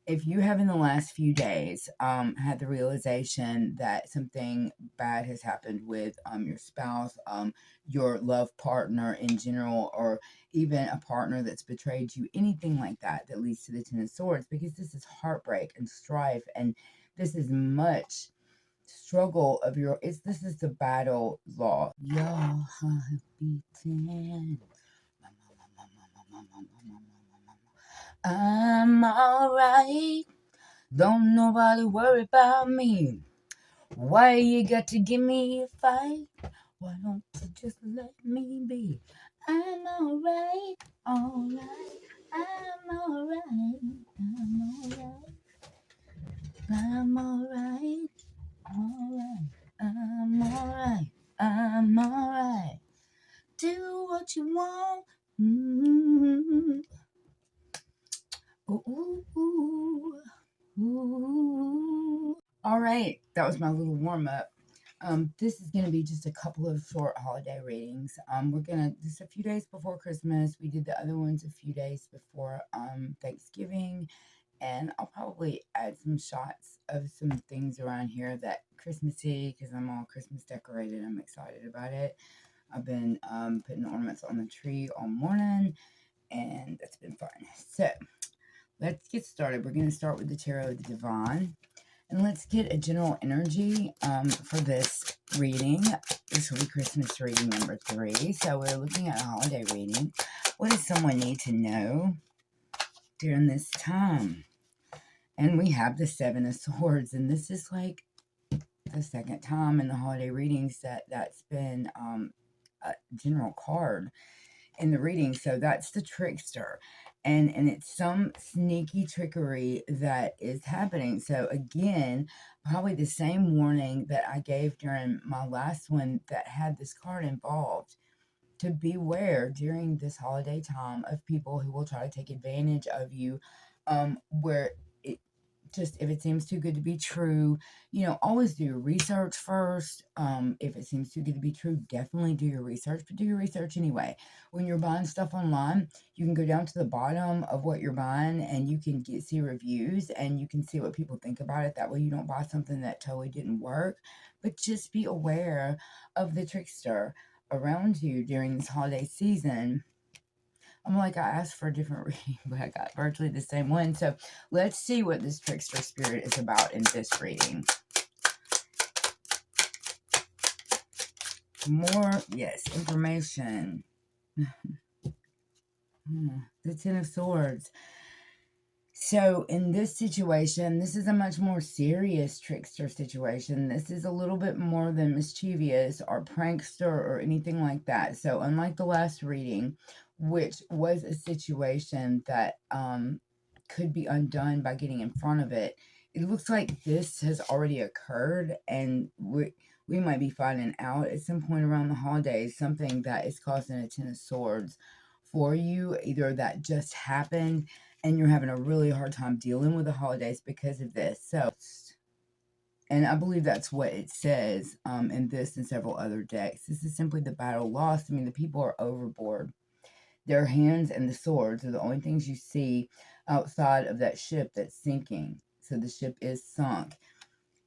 if you have in the last few days had the realization that something bad has happened with your spouse, your love partner in general, or even a partner that's betrayed you, anything like that that leads to the Ten of Swords, because this is heartbreak and strife, and this is much struggle of your, this is the battle law. Your heart beating. I'm alright. Don't nobody worry about me. Why you got to give me a fight? Why don't you just let me be? I'm alright, alright. I'm alright, I'm alright. I'm alright, alright. I'm alright, I'm alright. Do what you want. Mm-hmm. Ooh, ooh, ooh. All right, that was my little warm up. This is gonna be just a couple of short holiday readings. We're gonna this a few days before Christmas. We did the other ones a few days before Thanksgiving, and I'll probably add some shots of some things around here that Christmassy, because I'm all Christmas decorated. I'm excited about it. I've been putting ornaments on the tree all morning, and that's been fun. So let's get started. We're going to start with the Tarot of the Divine. And let's get a general energy for this reading. This will be Christmas reading number 3. So we're looking at a holiday reading. What does someone need to know during this time? And we have the Seven of Swords. And this is like the second time in the holiday readings that's been a general card in the reading. So that's the trickster. And it's some sneaky trickery that is happening. So again, probably the same warning that I gave during my last one that had this card involved, to beware during this holiday time of people who will try to take advantage of you, where it just, if it seems too good to be true, always do your research first. If it seems too good to be true, definitely do your research, but do your research anyway. When you're buying stuff online, you can go down to the bottom of what you're buying and you can see reviews and you can see what people think about it. That way you don't buy something that totally didn't work, but just be aware of the trickster around you during this holiday season. I'm like, I asked for a different reading, but I got virtually the same one. So let's see what this trickster spirit is about in this reading. More, yes, information. The Ten of Swords. So in this situation, this is a much more serious trickster situation. This is a little bit more than mischievous or prankster or anything like that. So unlike the last reading, which was a situation that could be undone by getting in front of it, it looks like this has already occurred, and we might be finding out at some point around the holidays something that is causing a Ten of Swords for you. Either that just happened and you're having a really hard time dealing with the holidays because of this. So, and I believe that's what it says in this and several other decks. This is simply the battle lost. I mean, the people are overboard. Their hands and the swords are the only things you see outside of that ship that's sinking. So the ship is sunk.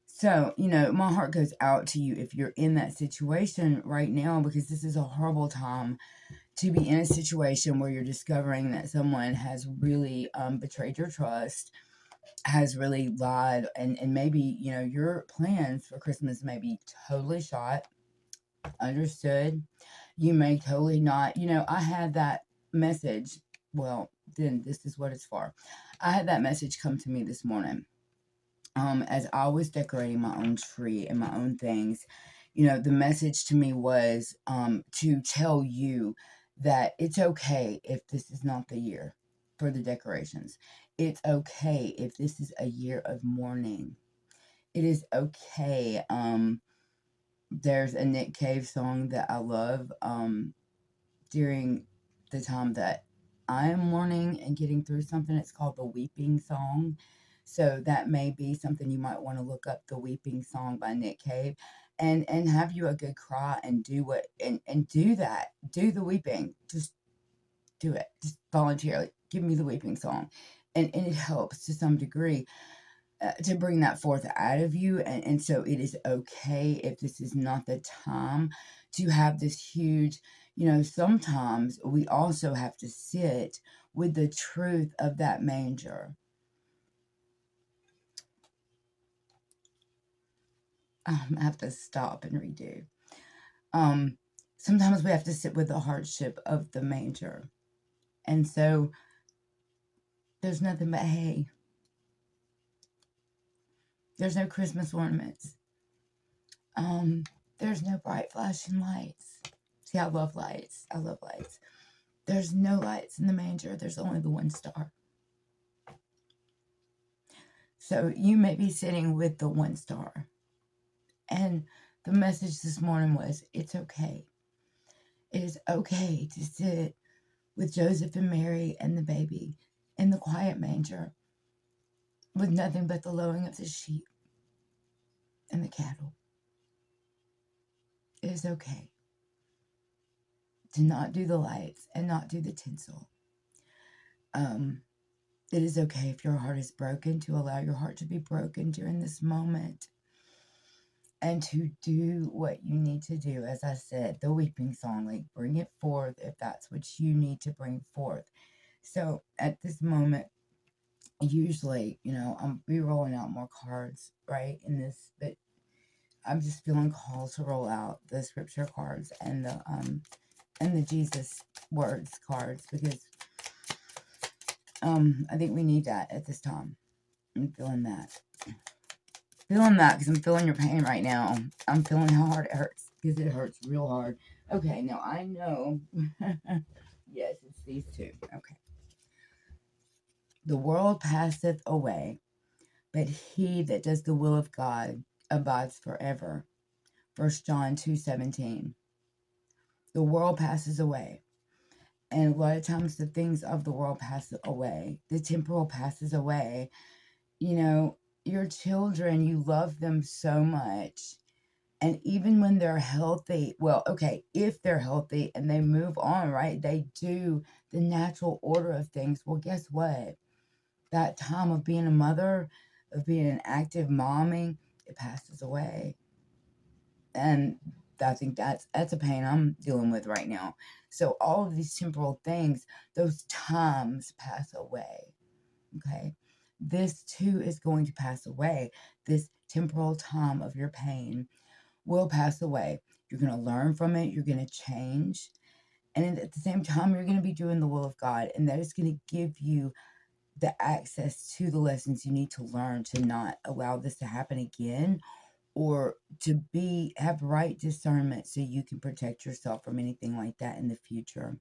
So, my heart goes out to you if you're in that situation right now, because this is a horrible time to be in a situation where you're discovering that someone has really betrayed your trust, has really lied, and maybe, your plans for Christmas may be totally shot. Understood. You may totally not, I had that message. Well, then this is what it's for. I had that message come to me this morning. As I was decorating my own tree and my own things, the message to me was to tell you that it's okay if this is not the year for the decorations. It's okay if this is a year of mourning. It is okay. There's a Nick Cave song that I love during the time that I am mourning and getting through something. It's called the Weeping Song. So that may be something you might want to look up, the Weeping Song by Nick Cave, and have you a good cry and do what and do that. Do the weeping. Just do it. Just voluntarily. Give me the weeping song. And it helps to some degree to bring that forth out of you. And so it is okay if this is not the time to have this huge, sometimes we also have to sit with the truth of that manger. I have to stop and redo. Sometimes we have to sit with the hardship of the manger. And so there's nothing but hay. There's no Christmas ornaments. There's no bright flashing lights. See, I love lights. I love lights. There's no lights in the manger. There's only the one star. So you may be sitting with the one star. And the message this morning was, it's okay. It is okay to sit with Joseph and Mary and the baby in the quiet manger with nothing but the lowing of the sheep and the cattle. It is okay to not do the lights and not do the tinsel. It is okay if your heart is broken to allow your heart to be broken during this moment and to do what you need to do. As I said, the weeping song, like bring it forth if that's what you need to bring forth. So at this moment, usually, I'm be rolling out more cards, right, in this, but I'm just feeling called to roll out the scripture cards and the Jesus words cards, because I think we need that at this time. I'm feeling that. Because I'm feeling your pain right now. I'm feeling how hard it hurts, because it hurts real hard. Okay, now I know. Yes, it's these two. Okay. The world passeth away, but he that does the will of God abides forever. 1 John 2:17. The world passes away. And a lot of times the things of the world pass away. The temporal passes away. Your children, you love them so much. And even when they're healthy, well, okay, if they're healthy and they move on, right, they do the natural order of things. Well, guess what? That time of being a mother, of being an active momming, it passes away. And I think that's a pain I'm dealing with right now. So all of these temporal things, those times pass away. Okay? This too is going to pass away. This temporal time of your pain will pass away. You're going to learn from it. You're going to change. And at the same time, you're going to be doing the will of God. And that is going to give you the access to the lessons you need to learn to not allow this to happen again, or to have right discernment so you can protect yourself from anything like that in the future.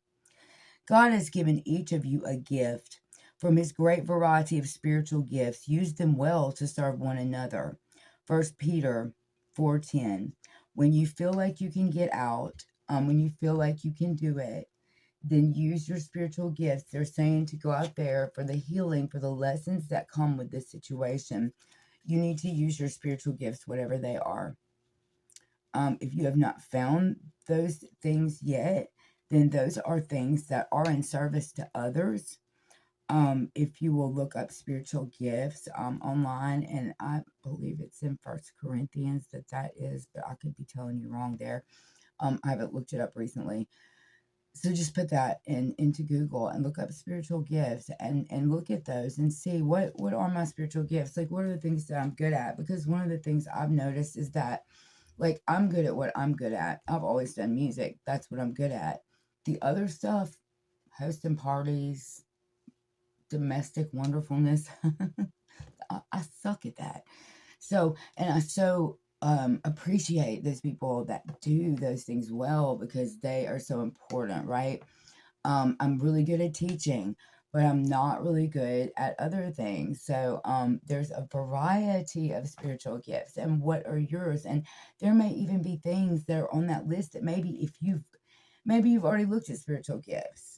God has given each of you a gift. From his great variety of spiritual gifts, use them well to serve one another. 1 Peter 4:10. When you feel like you can get out, when you feel like you can do it, then use your spiritual gifts. They're saying to go out there for the healing, for the lessons that come with this situation. You need to use your spiritual gifts, whatever they are. If you have not found those things yet, then those are things that are in service to others. If you will look up spiritual gifts online, and I believe it's in 1 Corinthians that is, but I could be telling you wrong there. I haven't looked it up recently. So just put that into Google and look up spiritual gifts and look at those and see what are my spiritual gifts. Like, what are the things that I'm good at? Because one of the things I've noticed is that, like, I'm good at what I'm good at. I've always done music. That's what I'm good at. The other stuff, hosting parties, domestic wonderfulness, I suck at that. So, and I so appreciate those people that do those things well, because they are so important, right? I'm really good at teaching, but I'm not really good at other things. So there's a variety of spiritual gifts. And what are yours? And there may even be things that are on that list that maybe you've already looked at spiritual gifts.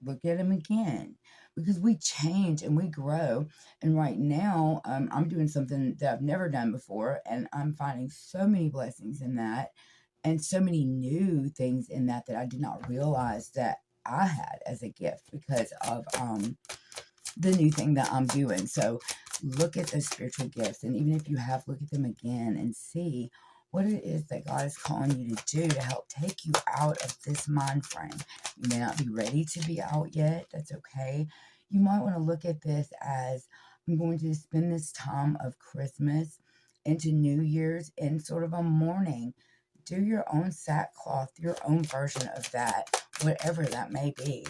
Look at them again, because we change and we grow. And right now, I'm doing something that I've never done before, and I'm finding so many blessings in that, and so many new things in that I did not realize that I had as a gift, because of the new thing that I'm doing. So look at those spiritual gifts. And even if you have, look at them again and see what it is that God is calling you to do to help take you out of this mind frame. You may not be ready to be out yet. That's okay. You might want to look at this as, I'm going to spend this time of Christmas into New Year's in sort of a mourning. Do your own sackcloth, your own version of that, whatever that may be.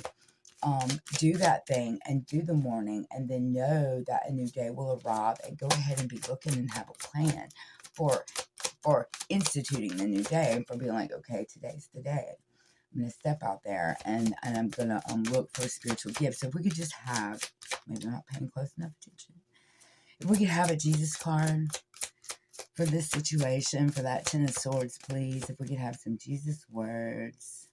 Do that thing and do the mourning, and then know that a new day will arrive, and go ahead and be looking and have a plan for instituting the new day, and for being like, okay, today's the day. I'm going to step out there and I'm going to look for spiritual gifts. So if we could just have, maybe I'm not paying close enough attention, if we could have a Jesus card for this situation, for that Ten of Swords, please. If we could have some Jesus words.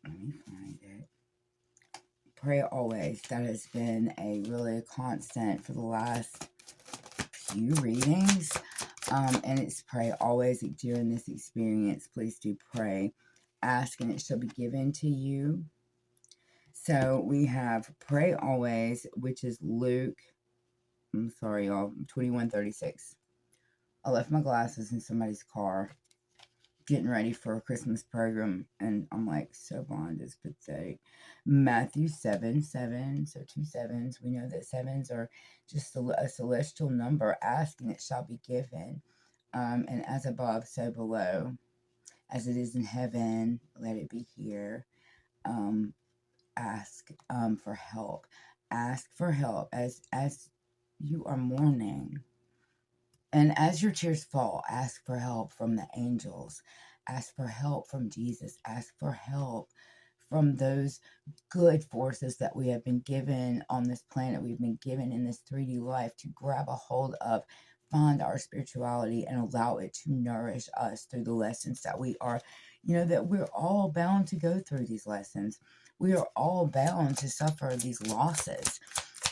Let me find it. Pray always. That has been a really constant for the last few readings. And it's pray always. During this experience, please do pray. Ask and it shall be given to you. So we have pray always, which is Luke, I'm sorry, y'all, 21:36. I left my glasses in somebody's car getting ready for a Christmas program, and I'm like, so blind, it's pathetic. Matthew 7:7, so 2 sevens. We know that sevens are just a celestial number. Ask and it shall be given. And as above, so below. As it is in heaven, let it be here. Ask for help. Ask for help as you are mourning. And as your tears fall, ask for help from the angels. Ask for help from Jesus. Ask for help from those good forces that we have been given on this planet. We've been given in this 3D life to grab a hold of, find our spirituality, and allow it to nourish us through the lessons that we are, that we're all bound to go through these lessons. We are all bound to suffer these losses.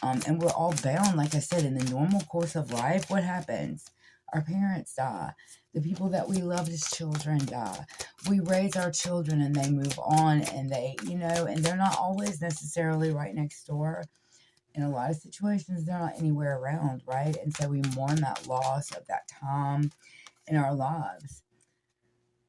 And we're all bound, like I said, in the normal course of life. What happens? Our parents die. The people that we love as children die. We raise our children and they move on, and they, and they're not always necessarily right next door. In a lot of situations, they're not anywhere around, right? And so we mourn that loss of that time in our lives.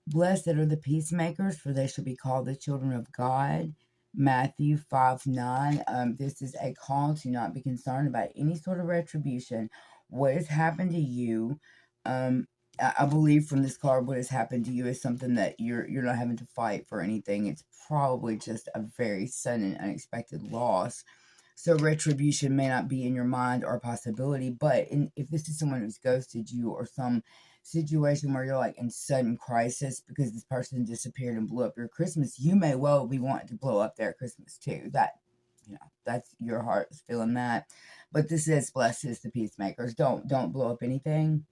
Blessed are the peacemakers, for they shall be called the children of God. Matthew 5:9. This is a call to not be concerned about any sort of retribution. What has happened to you, I believe from this card, what has happened to you is something that you're not having to fight for anything. It's probably just a very sudden, unexpected loss. So retribution may not be in your mind or a possibility, but if this is someone who's ghosted you, or some situation where you're like in sudden crisis because this person disappeared and blew up your Christmas, you may well be wanting to blow up their Christmas too. That's your heart is feeling that. But this is blessed is the peacemakers. Don't blow up anything.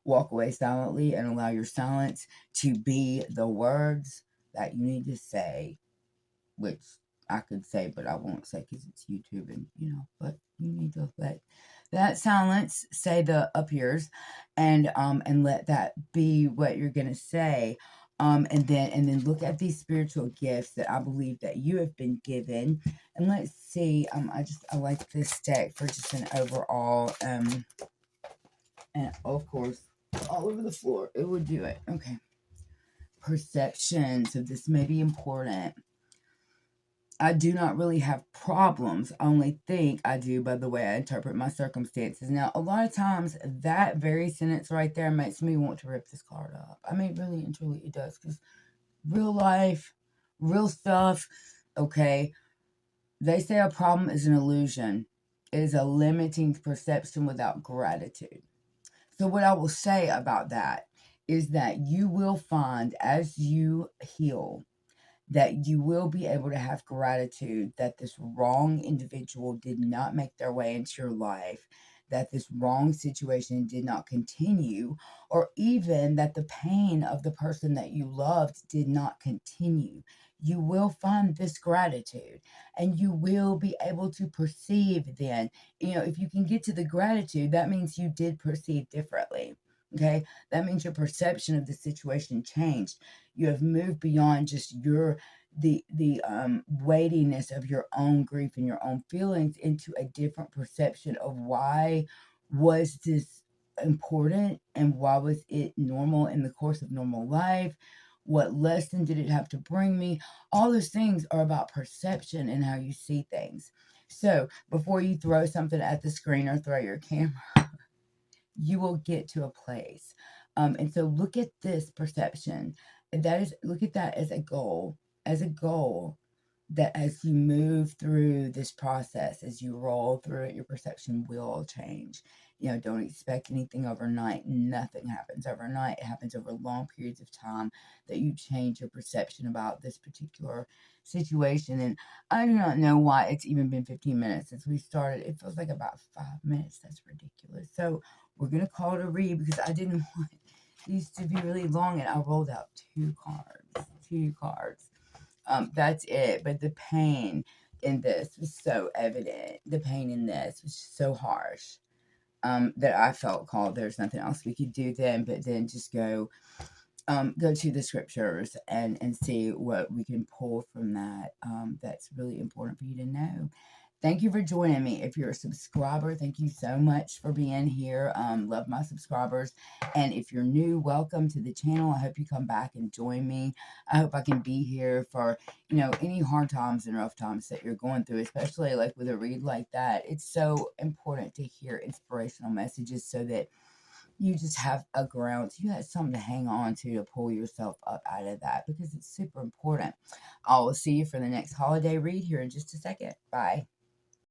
Walk away silently and allow your silence to be the words that you need to say, which I could say, but I won't say because it's YouTube, and but you need to let that silence say the up yours, and let that be what you're gonna say. And then look at these spiritual gifts that I believe that you have been given. And let's see, I like this deck for just an overall, and of course, all over the floor, it would do it. Okay. Perception. So this may be important. I do not really have problems. I only think I do by the way I interpret my circumstances. Now, a lot of times, that very sentence right there makes me want to rip this card up. I mean, really and truly it does. Because real life, real stuff, okay, they say a problem is an illusion. It is a limiting perception without gratitude. So what I will say about that is that you will find, as you heal, that you will be able to have gratitude that this wrong individual did not make their way into your life, that this wrong situation did not continue, or even that the pain of the person that you loved did not continue. You will find this gratitude, and you will be able to perceive then. If you can get to the gratitude, that means you did perceive differently. Okay, that means your perception of the situation changed. You have moved beyond just the weightiness of your own grief and your own feelings into a different perception of why was this important and why was it normal in the course of normal life. What lesson did it have to bring me? All those things are about perception and how you see things. So before you throw something at the screen or throw your camera, you will get to a place. And so look at this perception. Look at that as a goal that as you move through this process, as you roll through it, your perception will change. Don't expect anything overnight. Nothing happens overnight. It happens over long periods of time that you change your perception about this particular situation. And I do not know why it's even been 15 minutes since we started. It feels like about 5 minutes. That's ridiculous. So we're going to call it a read because I didn't want these to be really long, and I rolled out two cards. Two cards. That's it. But the pain in this was so evident. The pain in this was so harsh that I felt called. There's nothing else we could do then, but then just go to the scriptures and see what we can pull from that. That's really important for you to know. Thank you for joining me. If you're a subscriber, thank you so much for being here. Love my subscribers. And if you're new, welcome to the channel. I hope you come back and join me. I hope I can be here for, any hard times and rough times that you're going through, especially like with a read like that. It's so important to hear inspirational messages so that you just have a ground. You have something to hang on to pull yourself up out of that because it's super important. I will see you for the next holiday read here in just a second. Bye.